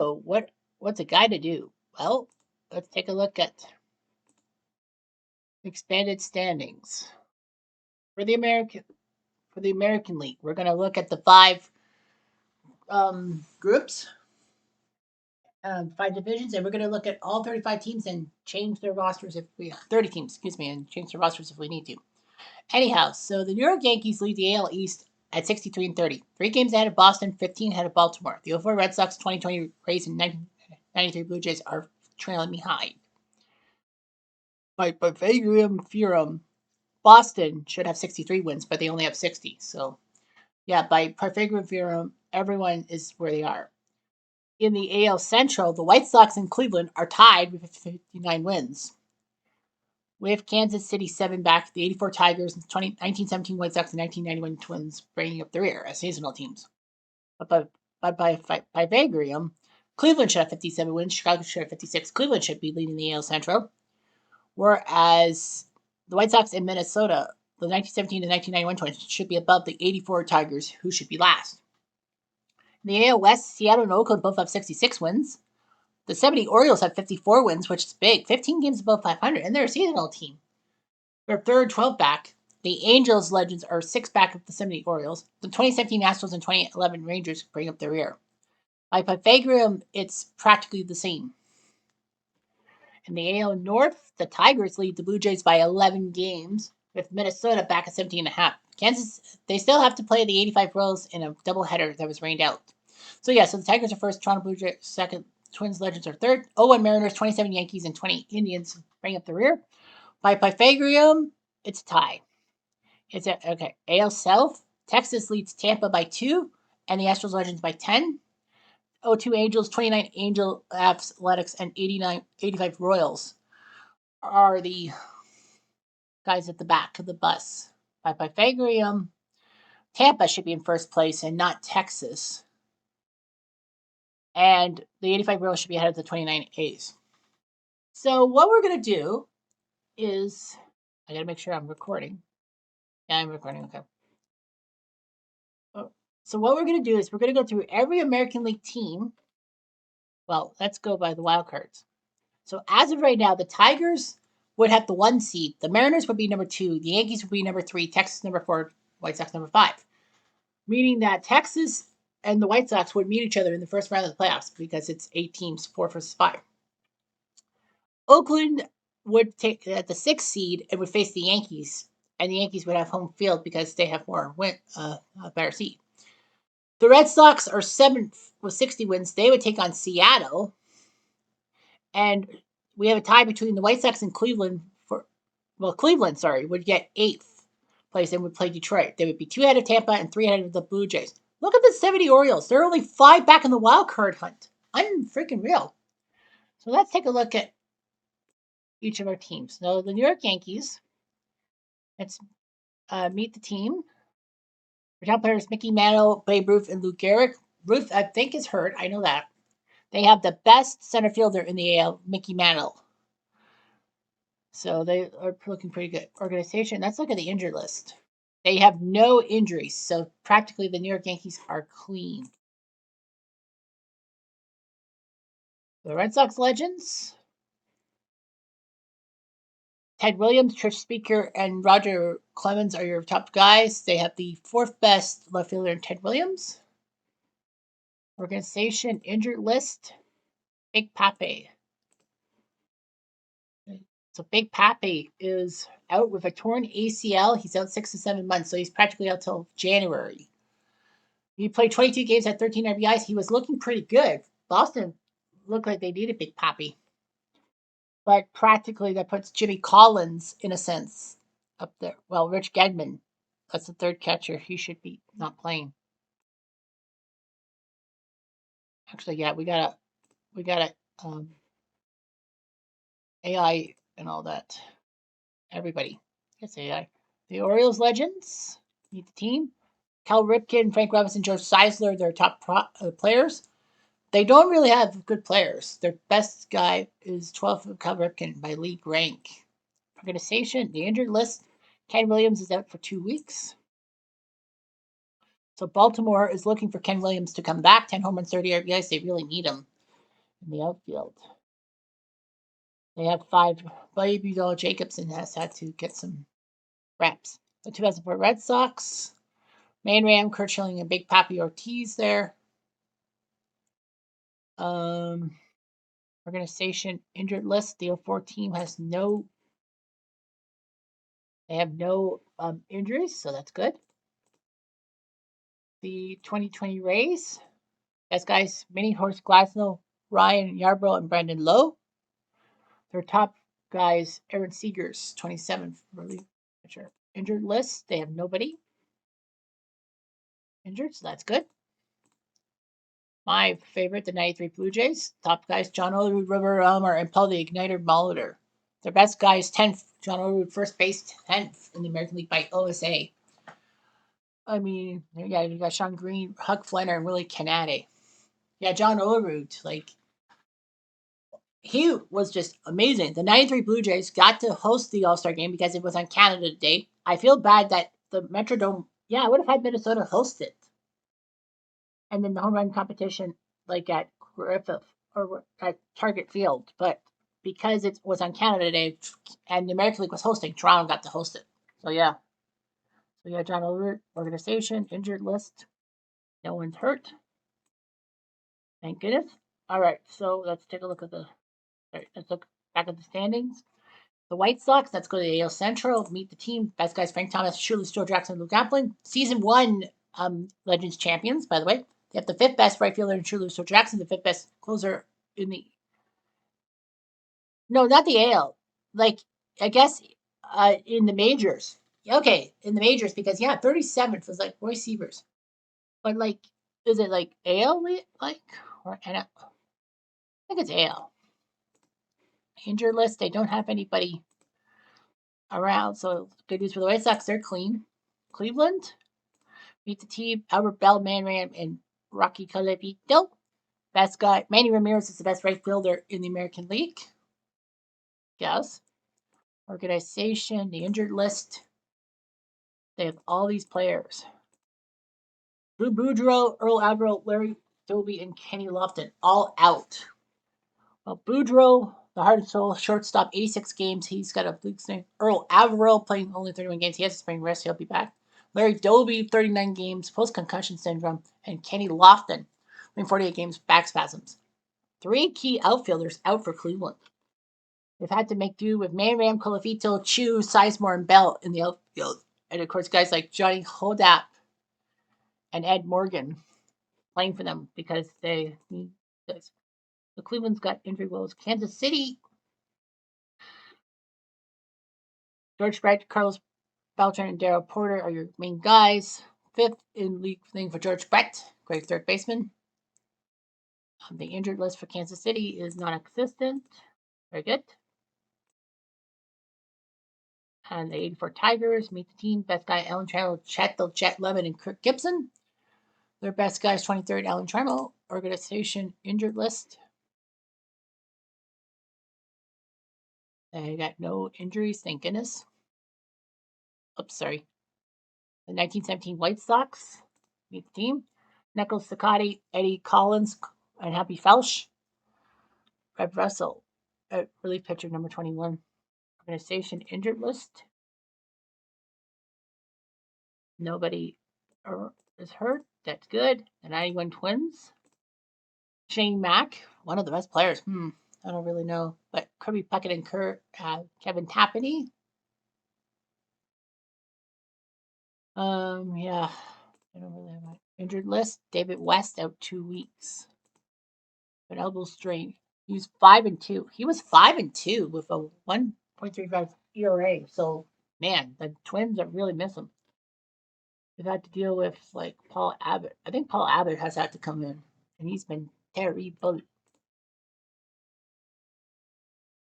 So what's a guy to do? Well, let's take a look at expanded standings for the American League. We're going to look at the five groups, 5 divisions, and we're going to look at all 35 teams and change their rosters if we 30 teams, excuse me, and change their rosters if we need to. Anyhow, so the New York Yankees lead the AL East at 63 and 30. 3 games ahead of Boston, 15 ahead of Baltimore. The 04 Red Sox, 2020 Rays, and 1993 Blue Jays are trailing behind. By Pythagorean theorem, Boston should have 63 wins, but they only have 60. So, yeah, by Pythagorean theorem, everyone is where they are. In the AL Central, the White Sox and Cleveland are tied with 59 wins. We have Kansas City 7 back, the 84 Tigers, 1917 White Sox, and 1991 Twins bringing up the rear as seasonal teams. But by Pythagorean, Cleveland should have 57 wins, Chicago should have 56. Cleveland should be leading the AL Central. Whereas the White Sox in Minnesota, the 1917 to 1991 Twins, should be above the 84 Tigers, who should be last. In the AL West, Seattle and Oakland both have 66 wins. The 70 Orioles have 54 wins, which is big, 15 games above 500, and they're a seasonal team. They're third, 12 back. The Angels Legends are 6 back of the 70 Orioles. The 2017 Astros and 2011 Rangers bring up the rear. By Pythagorean, it's practically the same. In the AL North, the Tigers lead the Blue Jays by 11 games, with Minnesota back at 17.5. Kansas, they still have to play the 85 Royals in a doubleheader that was rained out. So yeah, so the Tigers are first, Toronto Blue Jays second, Twins Legends are third, 01 Mariners, 27 Yankees, and 20 Indians bring up the rear. By Pythagorean, it's a tie. Okay. AL South, Texas leads Tampa by 2, and the Astros Legends by 10. 02 Angels, 29 Angel Athletics, and 85 Royals are the guys at the back of the bus. By Pythagorean, Tampa should be in first place and not Texas. And the 85 Royals should be ahead of the 29 A's. So what we're going to do is, I got to make sure I'm recording. Yeah, I'm recording, okay. So what we're going to do is we're going to go through every American League team. Well, let's go by the wild cards. So as of right now, the Tigers would have the 1 seed. The Mariners would be number 2. The Yankees would be number 3. Texas number 4. White Sox number 5. Meaning that Texas and the White Sox would meet each other in the first round of the playoffs because it's 8 teams, 4 versus 5. Oakland would take at the 6th seed and would face the Yankees, and the Yankees would have home field because they have more a better seed. The Red Sox are 7th with 60 wins. They would take on Seattle. And we have a tie between the White Sox and Cleveland. Cleveland, would get 8th place and would play Detroit. They would be 2 ahead of Tampa and 3 ahead of the Blue Jays. Look at the 70 Orioles. They're only 5 back in the wild card hunt. Unfreaking real. So let's take a look at each of our teams. Now, the New York Yankees. Let's meet the team. Our top players Mickey Mantle, Babe Ruth, and Lou Gehrig. Ruth, I think, is hurt. I know that. They have the best center fielder in the AL, Mickey Mantle. So they are looking pretty good. Organization. Let's look at the injured list. They have no injuries, so practically the New York Yankees are clean. The Red Sox legends. Ted Williams, Trish Speaker, and Roger Clemens are your top guys. They have the 4th best left fielder in Ted Williams. Organization injured list. Big Papi. So Big Papi is out with a torn ACL. He's out 6 to 7 months, so he's practically out till January. He played 22 games at 13 RBIs. He was looking pretty good. Boston looked like they needed Big Papi. But practically that puts Jimmy Collins, in a sense, up there. Well, Rich Gedman, that's the 3rd catcher. He should be not playing. Actually, yeah, we got AI and all that. Everybody gets AI. The Orioles legends, meet the team. Cal Ripken, Frank Robinson, George Seisler, their top players. They don't really have good players. Their best guy is 12th Cal Ripken by league rank. Organization, the injured list. Ken Williams is out for 2 weeks. So Baltimore is looking for Ken Williams to come back. 10 home runs, 30 RBIs. They really need him. in the outfield. They have 5. Baby Doll Jacobson has had to get some reps. The 2004 Red Sox. Man Ram, Kurt Schilling, and Big Papi Ortiz there. Organization injured list. The 04 team has no. They have no injuries, so that's good. The 2020 Rays. Best guys: Minnie Horst Glasnow, Ryan Yarbrough, and Brandon Lowe. Their top guys: Aaron Seegers, 27th relief pitcher. Injured list. They have nobody injured, so that's good. My favorite, the 93 Blue Jays. Top guys: John Olerud, River Elmer, and Paul the Igniter Molitor. Their best guys: 10th, John Olerud, first base, 10th in the American League by OSA. I mean, yeah, you got Sean Green, Huck Flanner, and Willie Canade. Yeah, John Olerud, like, he was just amazing. The 93 Blue Jays got to host the All-Star game because it was on Canada Day. I feel bad that the Metrodome, I would have had Minnesota host it. And then the home run competition, like at Griffith or at Target Field. But because it was on Canada Day and the American League was hosting, Toronto got to host it. So, yeah. So, John Olerud, organization, injured list. No one's hurt. Thank goodness. All right, so let's take a look at let's look back at the standings. The White Sox, let's go to the AL Central, meet the team. Best guys: Frank Thomas, Shoeless Joe Jackson, Luke Appling. Season 1 Legends champions, by the way. They have the 5th best right fielder in Shoeless Joe Jackson, the 5th best closer in the. No, not the AL. Like, I guess in the majors. Okay, in the majors, because, 37th was like Roy Sievers. But, like, is it like AL, like, or NL? I think it's AL. Injured list, they don't have anybody around, so good news for the White Sox, they're clean. Cleveland, beat the team, Albert Bell, Man Ram, and Rocky Calipito. Best guy, Manny Ramirez is the best right fielder in the American League. Yes. Organization, the injured list, they have all these players. Drew Boudreau, Earl Averill, Larry Doby, and Kenny Lofton, all out. Well, Boudreau, the heart and soul shortstop, 86 games. He's got a league name. Earl Averill playing only 31 games. He has a spring rest. He'll be back. Larry Doby, 39 games, post-concussion syndrome. And Kenny Lofton, playing 48 games, back spasms. 3 key outfielders out for Cleveland. They've had to make do with Man Ram, Colafito, Chu, Sizemore, and Bell in the outfield. And, of course, guys like Johnny Hodap and Ed Morgan playing for them because they need this. So Cleveland's got injury woes. Kansas City, George Brett, Carlos Beltran, and Darryl Porter are your main guys. 5th in league thing for George Brett, great third baseman. The injured list for Kansas City is non-existent. Very good. And the 84 Tigers meet the team. Best guy, Alan Trammell, Chet the Jet Lemon, and Kirk Gibson. Their best guys, 23rd, Alan Trammell. Organization injured list. They got no injuries, thank goodness. Oops, sorry. The 1917 White Sox meet the team. Nicholas Cicciotti, Eddie Collins, and Happy Felsch. Fred Russell, relief pitcher number 21. Organization injured list. Nobody is hurt. That's good. The 91 Twins. Shane Mack, one of the best players. I don't really know. But Kirby Puckett and Kevin Tapani. Yeah. I don't really have an injured list. David West out 2 weeks. An elbow strain. He was 5-2. He was 5-2 with a 1.35 ERA. So, man, the Twins are really miss him. They've had to deal with like Paul Abbott. I think Paul Abbott has had to come in, and he's been terrible.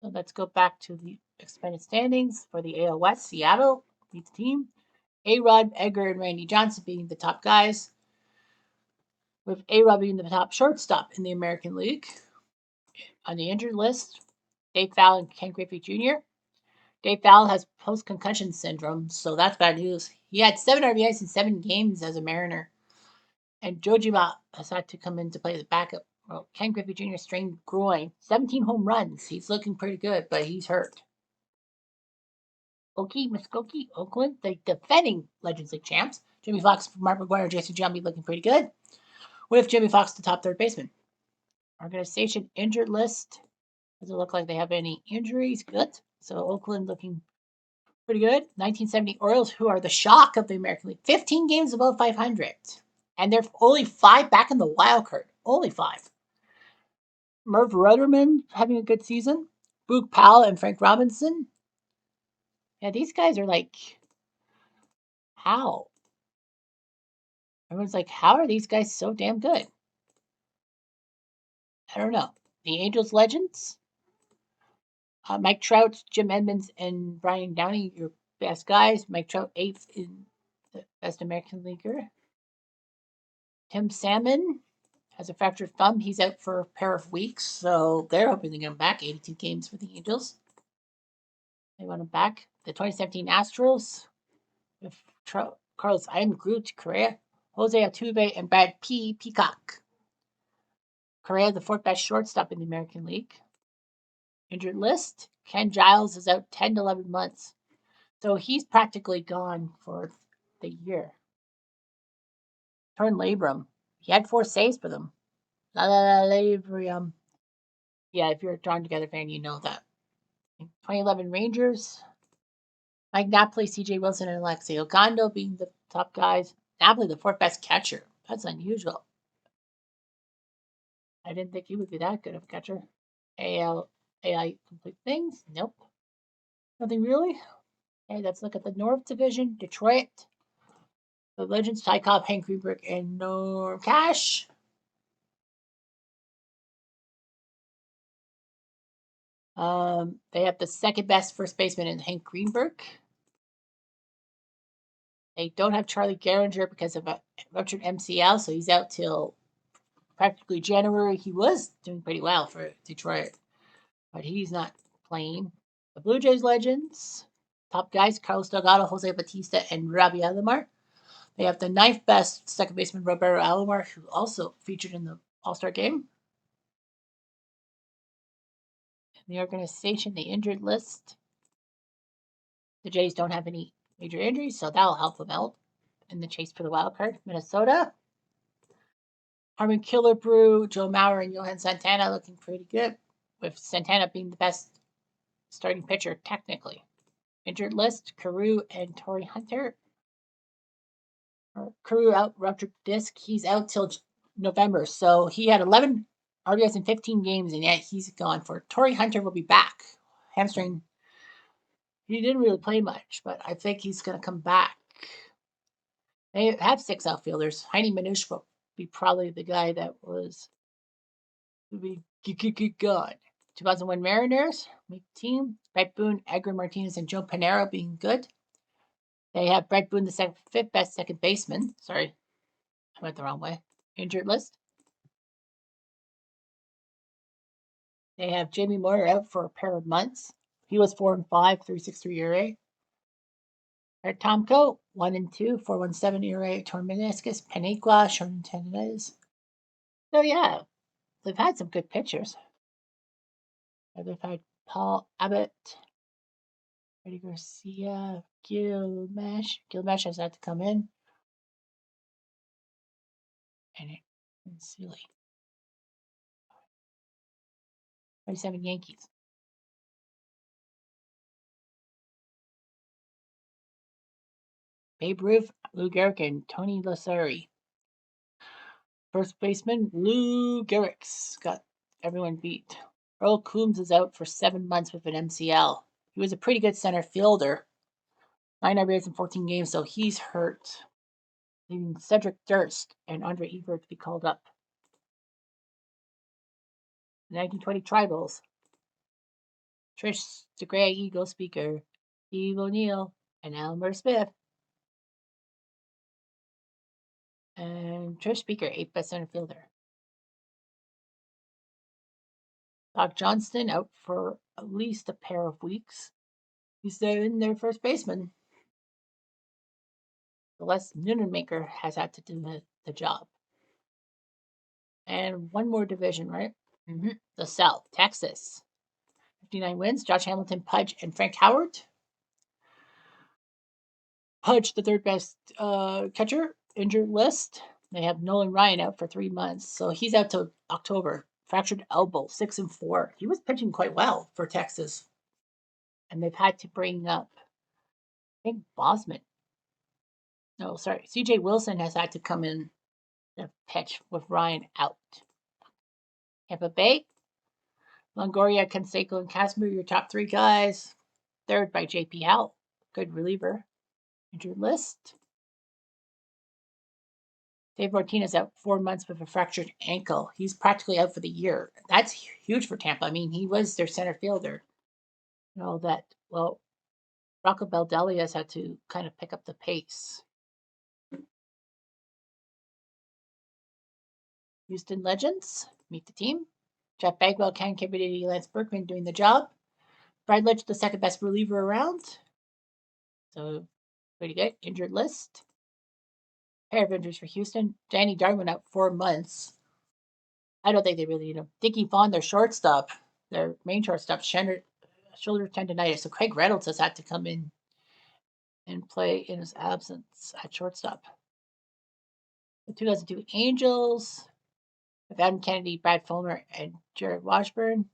So let's go back to the expanded standings for the AL West. Seattle leads the team. A-Rod, Edgar, and Randy Johnson being the top guys, with A-Rod being the top shortstop in the American League. On the injured list, Dave Fowler and Ken Griffey Jr. Dave Fowler has post-concussion syndrome, so that's bad news. He had 7 RBIs in 7 games as a Mariner. And Jojima has had to come in to play the backup Well, Ken Griffey Jr. strained groin, 17 home runs. He's looking pretty good, but he's hurt. Muskoke, Oakland, the defending Legends League champs. Jimmy Fox, Mark McGuire, Jason Giambi looking pretty good. With Jimmy Fox, the top third baseman. Organization injured list. Doesn't look like they have any injuries. Good. So Oakland looking pretty good. 1970 Orioles, who are the shock of the American League. 15 games above 500. And they're only 5 back in the wild card. Only 5. Merv Rutherman having a good season. Boog Powell and Frank Robinson. Yeah, these guys are like, how? Everyone's like, how are these guys so damn good? I don't know. The Angels legends. Mike Trout, Jim Edmonds, and Brian Downey, your best guys. Mike Trout, 8th in the best American leaguer. Tim Salmon has a fractured thumb. He's out for a pair of weeks, so they're hoping to get him back. 82 games for the Angels. They want him back. The 2017 Astros with Carlos Groot, Correa, Jose Altuve, and Brad Peacock. Correa, the 4th best shortstop in the American League. Injured list. Ken Giles is out 10 to 11 months. So he's practically gone for the year. Turn Labrum. He had 4 saves for them. Labrum. Yeah, if you're a Drawn Together fan, you know that. 2011 Rangers. Mike Napoli, CJ Wilson, and Alexei Ogando being the top guys. Napoli, the 4th best catcher. That's unusual. I didn't think he would be that good of a catcher. AI complete things. Nope. Nothing really. Okay, let's look at the North Division. Detroit. The Legends, Ty Cobb, Hank Greenberg, and Norm Cash. They have the 2nd best first baseman in Hank Greenberg. They don't have Charlie Gehringer because of a ruptured MCL, so he's out till practically January. He was doing pretty well for Detroit, but he's not playing. The Blue Jays legends, top guys, Carlos Delgado, Jose Bautista, and Robbie Alomar. They have the 9th best second baseman, Roberto Alomar, who also featured in the All-Star game. In the organization, the injured list. The Jays don't have any major injuries, so that'll help them out in the chase for the wild card. Minnesota. Harmon Killebrew, Joe Mauer, and Johan Santana looking pretty good, with Santana being the best starting pitcher technically. Injured list, Carew and Torrey Hunter. Carew out ruptured disc. He's out till November, so he had 11 RBIs in 15 games, and yet he's gone for. Torrey Hunter will be back. Hamstring. He didn't really play much, but I think he's going to come back. They have 6 outfielders. Heine Manush will be probably the guy that would be gone. 2001 Mariners, make team. Brett Boone, Edgar Martinez, and Joe Panero being good. They have Brett Boone, the 5th best second baseman. Sorry, I went the wrong way. Injured list. They have Jamie Moyer out for a pair of months. He was 4-5, 3.63 ERA. Eric Tomko, 1-2, 4.17 ERA. Torn meniscus. Paniqua, shown tendonitis. So yeah, they've had some good pitchers. They've had Paul Abbott, Freddie Garcia, Gilgamesh. Gilgamesh has had to come in. And Sealy. 27 Yankees. Babe Ruth, Lou Gehrig, and Tony Lasseri. First baseman, Lou Gehrig's got everyone beat. Earl Coombs is out for 7 months with an MCL. He was a pretty good center fielder. 9 RBIs in 14 games, so he's hurt. Leaving Cedric Durst and Andre Ebert to be called up. The 1920 Tribals. Trish DeGray, Eagle Speaker, Steve O'Neill, and Elmer Smith. And Trish Speaker, 8th best center fielder. Doc Johnston out for at least a pair of weeks. He's in their first baseman. Les Nunenmaker has had to do the job. And one more division, right? The South, Texas. 59 wins. Josh Hamilton, Pudge, and Frank Howard. Pudge, the third best catcher. Injured list. They have Nolan Ryan out for 3 months, so he's out till October. Fractured elbow, 6-4. He was pitching quite well for Texas, and they've had to bring up, I think, Bosman. No, sorry, C.J. Wilson has had to come in and pitch with Ryan out. Tampa Bay, Longoria, Canseco, and Casimir, your top 3 guys. Third by J.P. Howell, good reliever. Injured list. Dave Martinez out 4 months with a fractured ankle. He's practically out for the year. That's huge for Tampa. I mean, he was their center fielder. You know that. Well, Rocco Baldelli has had to kind of pick up the pace. Houston Legends, meet the team. Jeff Bagwell, Ken Kennedy, Lance Berkman doing the job. Brad Litch, the second best reliever around. So, pretty good. Injured list. Pair of injuries for Houston. Danny Darwin out 4 months. I don't think they really need him. Dickie Vaughn, their shortstop, their main shortstop, shoulder tendonitis. So Craig Reynolds has had to come in and play in his absence at shortstop. The 2002 Angels with Adam Kennedy, Brad Fulmer, and Jared Washburn.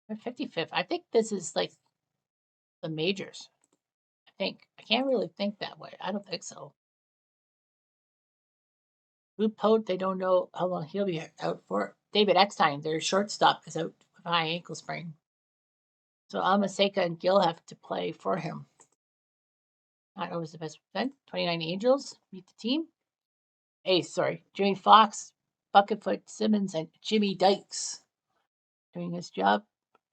They're 55th. I think this is like the majors. I think. I can't really think that way. I don't think so. Luke Pote, they don't know how long he'll be out for. David Eckstein, their shortstop, is out with a high ankle sprain. So Amaseka and Gill have to play for him. Not always the best event. 29 Angels, meet the team. Jimmy Fox, Bucketfoot, Simmons, and Jimmy Dykes doing his job,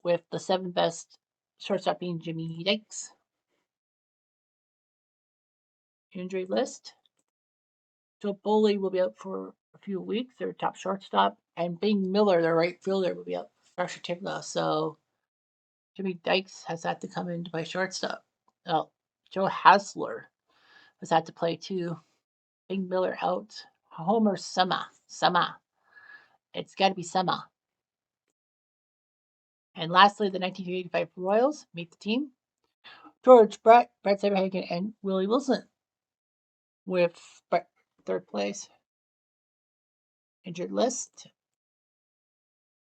with the 7 best shortstop being Jimmy Dykes. Injury list. Joe Boley will be out for a few weeks, their top shortstop, and Bing Miller, their right fielder, will be out for fractured tibia. So Jimmy Dykes has had to come in to play shortstop. Oh, Joe Hasler has had to play too. Bing Miller out. Homer Sema. It's got to be Sema. And lastly, the 1985 Royals meet the team. George Brett Saberhagen, and Willie Wilson with Brett third place. Injured list.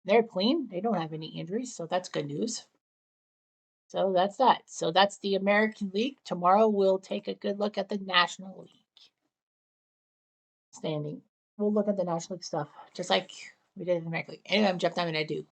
They're clean. They don't have any injuries, so that's good news. So that's that. So that's the American League. Tomorrow we'll take a good look at the National League standing. We'll look at the National League stuff, just like we did in the American League. Anyway, I'm Jeff Diamond. I do.